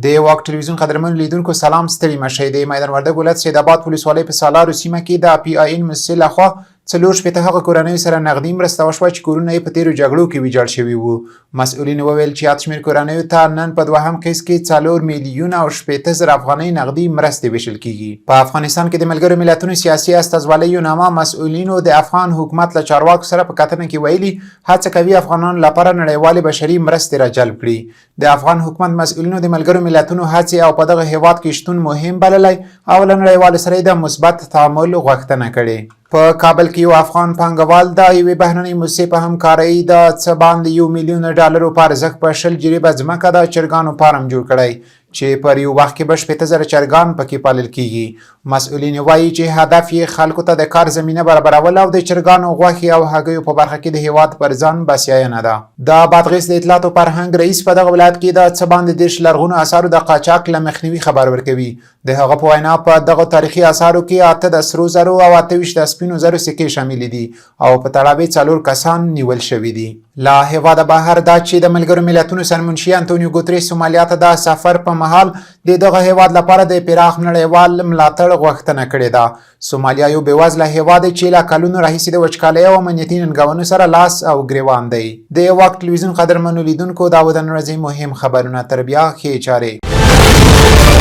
د واک ټلویزیون قدرمنو لیدونکو سلام ستړي مشئ. د میدان وردګ ولایت سیدآباد ولسوالۍ په سالارو سیمه کې د پی آی ان مسلسل لخوا 4 هغه کورنیو سره نغدي مرسته وشوه چې کورونه یې په تیرو جګړو کې ویجاړ شوي وو. مسؤلین وویل چې یاد شمېر کورنیو ته نن په دوهم قسط کې 4 میلیونه او 80,000 افغانۍ نغدي مرستې ویشل کیږي. په افغانستان کې د ملګرو ملتونو سیاسي استازوالیو نامه مسؤلینو د افغان حکومت له چارواکو سره په کتنه کې ویلي هڅه کوي افغانانو لپاره نړیوالې بشري مرستې راجلب کړي. د افغان حکومت مسؤلینو د ملګرو ملتونو هڅې او په دغه هیواد کې شتون مهم بللی او له نړیوالو سره د مثبت تعامل غوښتنه کړې. په کابل کې یو افغان پانګوال د یوې بهرنۍ موسسې په همکارۍ د څه باندې 1 میلیون ډالرو په ارزښت په 20 جریبه ځمکه د چرګانو فارم جوړ کړی چې پر یو وخت کې به 80,000 چرګان پکې پالل کیږي. مسؤلین وایي چې هدف یې خلکو ته د کار زمینه برابرول او د چرګانو غوښې او هګیو په برخه کې د هیواد پر ځان بسیاینه ده. د بادغیس د اطلاعات او فرهنګ رئیس په دغه ولایت کې د څه باندې 10 لرغونو اثارو د قاچاق له مخنیوي خبر ورکوي. د هغه په وینا په دغه تاریخي اثارو کې 8 د سرو زرو او 28 د سپینو زرو سکې شامل دي او په تړاو 4 کسان نیول شوي دي. لا هیواده بهر دا چې د ملګرو ملتونو سرمنشي انټونیو ګوتریس سومالیا ته د سفر په مهال د دغه هیواد لپاره د پراخ نړیوال ملاتړ غوښتنه کړې ده. سومالیا یو بېوزله هیواد چې له کلونو راهیسې د وچکالۍ او امنیتي ننګونو سره لاس او ګریوان دی. د واک ټلویزیون قدرمنو لیدونکو دا و د نن ورځې مهم خبرونه. تر بیا ښې چارې.